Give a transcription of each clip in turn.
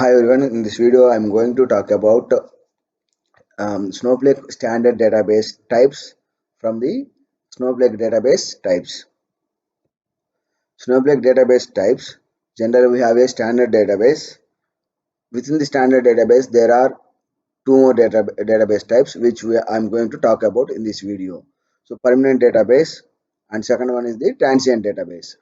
Hi everyone, in this video I'm going to talk about Snowflake standard database types from the Snowflake database types. Snowflake database types, generally we have a standard database. Within the standard database there are two more database types which I'm going to talk about in this video. So permanent database and second one is the transient database.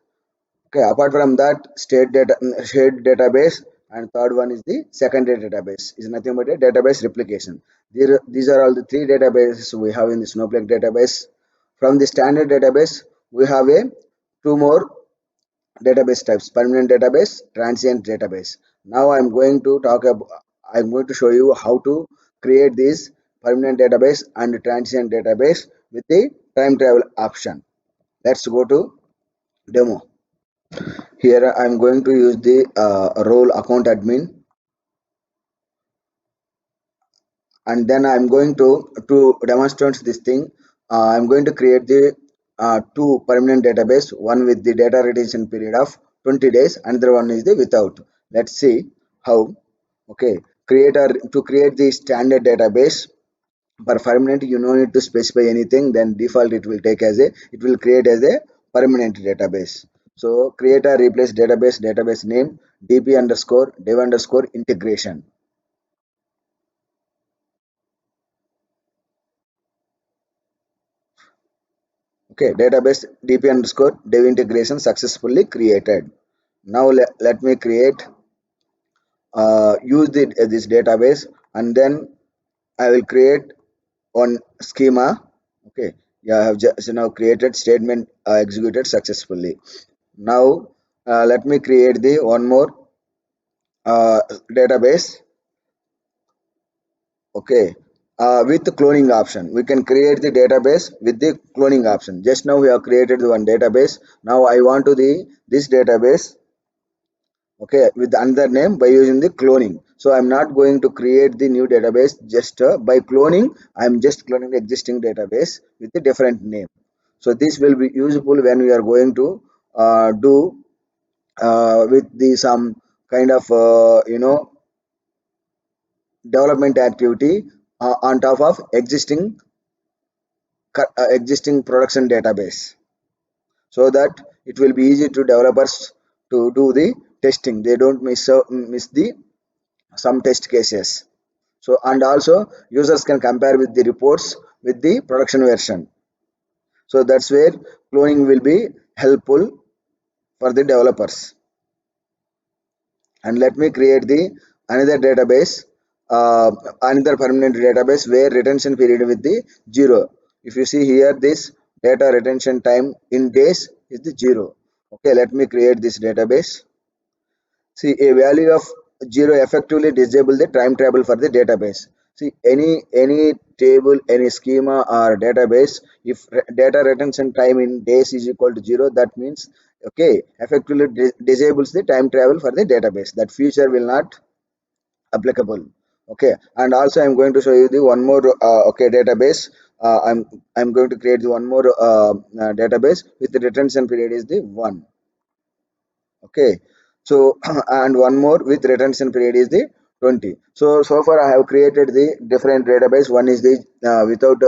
Okay, apart from that, state database and third one is the secondary database. Is nothing but a database replication. These are all the three databases we have in the Snowflake database. From the standard database, we have a two more database types: permanent database, transient database. Now I'm going to show you how to create this permanent database and transient database with the time travel option. Let's go to demo. Here I'm going to use the role account admin, and then I'm going to demonstrate this thing. I'm going to create the two permanent database, one with the data retention period of 20 days, another one is the without. Let's see how. Okay, to create the standard database for permanent, you no need to specify anything. Then default it will create as a permanent database. So create a replace database name db underscore dev underscore integration. Okay, database db underscore dev integration successfully created. Now let me create use this database, and then I will create one schema. Okay, yeah, I have just now created statement executed successfully. Now let me create the one more uh, database. Okay, with the cloning option we can create the database with the cloning option. Just now we have created one database. Now I want to the this database, okay, with another name by using the cloning. So I'm not going to create the new database just by cloning. I'm just cloning the existing database with a different name. So this will be useful when we are going to do with the some kind of development activity on top of existing production database, so that it will be easy to developers to do the testing. They don't miss the some test cases. So and also users can compare with the reports with the production version. So that's where cloning will be helpful for the developers. And let me create the another database, uh, another permanent database where retention period with the 0. If you see here, this data retention time in days is the 0. Okay, let me create this database. See, a value of 0 effectively disable the time travel for the database. See, any table, any schema or database, if data retention time in days is equal to 0, that means, okay, effectively disables the time travel for the database. That feature will not applicable. Okay, and also I'm going to show you the one more okay database. I'm going to create the one more database with the retention period is the 1. Okay, so and one more with retention period is the 20. So far I have created the different database. One is the without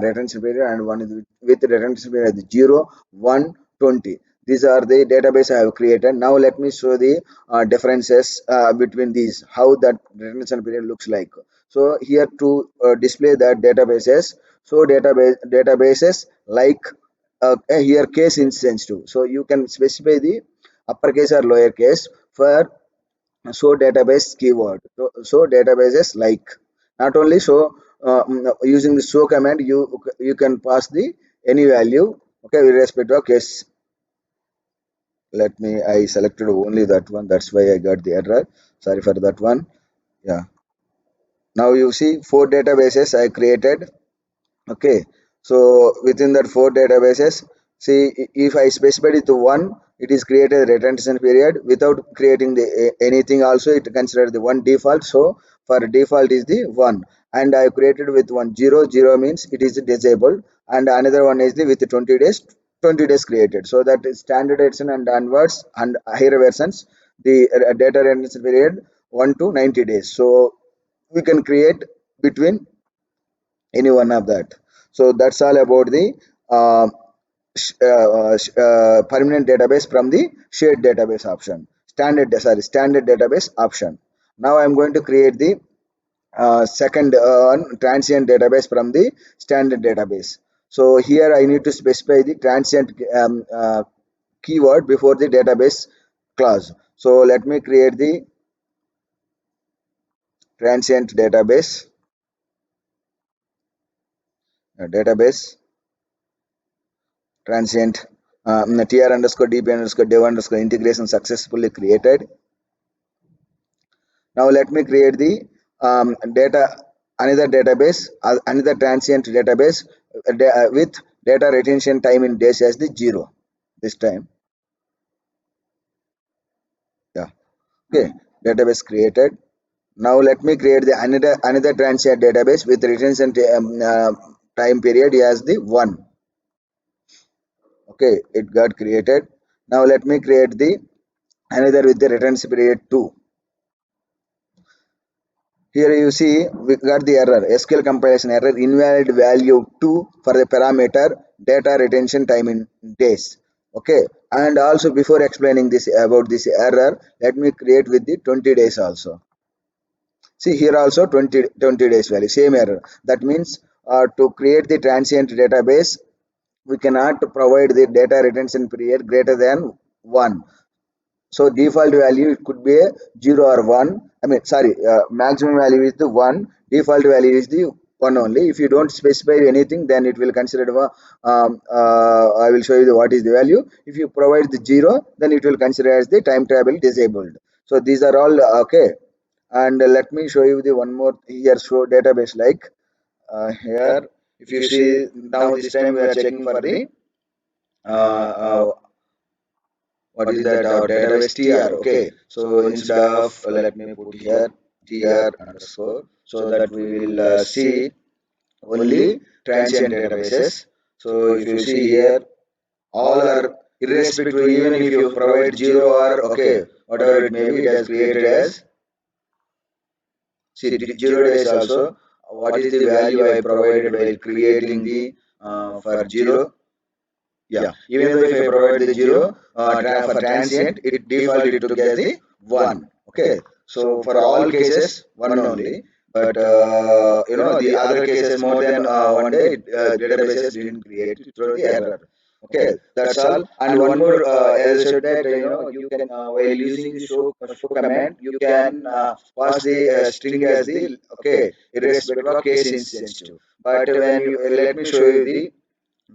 retention period, and one is with retention period 0, 1, 20. These are the database I have created. Now let me show the differences between these, how that retention period looks like. So here to display that databases, so databases like here case insensitive, so you can specify the uppercase or lowercase for show database keyword. So databases like, not only show using the show command, you can pass the any value, okay, with respect to a case. Let me, I selected only that one, that's why I got the error. Sorry for that one. Yeah, now you see four databases I created. Okay, so within that four databases, see, if I specified it to one, it is created retention period without creating the anything. Also it considered the one default, so for default is the one. And I created with one zero, zero means it is disabled, and another one is the with 20 days, 20 days created. So that is standard edition and onwards and higher versions, the data retention period 1 to 90 days. So we can create between any one of that. So that's all about the uh, permanent database from the shared database option, standard database option. Now I'm going to create the second transient database from the standard database. So here I need to specify the transient keyword before the database clause. So let me create the transient database transient tr underscore dp underscore dev underscore integration successfully created. Now let me create the another database, another transient database with data retention time in days as the 0 this time. Yeah, okay, database created. Now let me create the another transient database with retention time period as the 1. Okay, it got created. Now let me create the another with the retention period 2. Here you see we got the error, SQL compilation error, invalid value 2 for the parameter data retention time in days. Okay, and also before explaining this about this error, let me create with the 20 days also. See here also 20 days value, same error. That means to create the transient database, we cannot provide the data retention period greater than 1. So default value it could be a 0 or 1. I mean, sorry, maximum value is the 1. Default value is the 1 only. If you don't specify anything, then it will consider I will show you what is the value. If you provide the 0, then it will consider as the time travel disabled. So these are all okay. And let me show you the one more here. Show database like here. If you see now this time we are checking for the uh, uh, what is that database tr. Okay, so instead of let me put here tr underscore, so that we will see only transient databases. So if you see here, all are irrespective, even if you provide 0 or okay whatever it may be, it has created as, see 0 days also. What is the value I provided while creating the for 0? Yeah, even though if I provide the 0 for transient, it default it to get the 1. Okay, so for all cases 1 only, but the other cases more than 1 day databases didn't create it through the error. Okay, that's all. And one more, as I said that you can while using the show command, you can pass the string as the okay irrespective of case insensitive. But when you let me show you the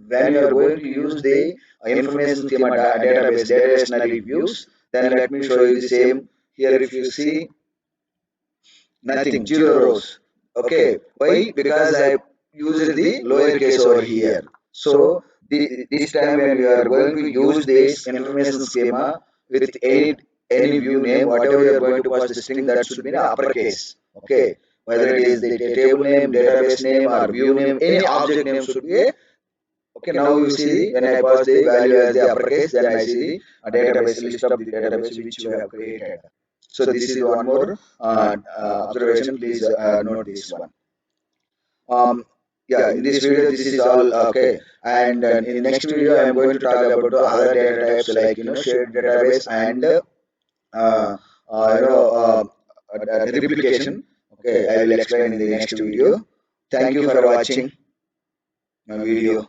when you are going to use the information schema database data dictionary views, then let me show you the same. Here if you see, nothing, 0 rows. Okay, why? Because I used the lower case over here. So this time when we are going to use this information schema with any view name, whatever you are going to pass the string, that should be in uppercase. Okay, whether it is the table name, database name, or view name, any object name should be a. Okay, now you see the, when I pass the value as the uppercase, then I see the database list of the database which you have created. So this is one more observation. Please note this one. Um, yeah, in this video, this is all okay. And in next video, I am going to talk about the other data types like shared database and uh, you know replication. Okay, I will explain in the next video. Thank you for watching my video.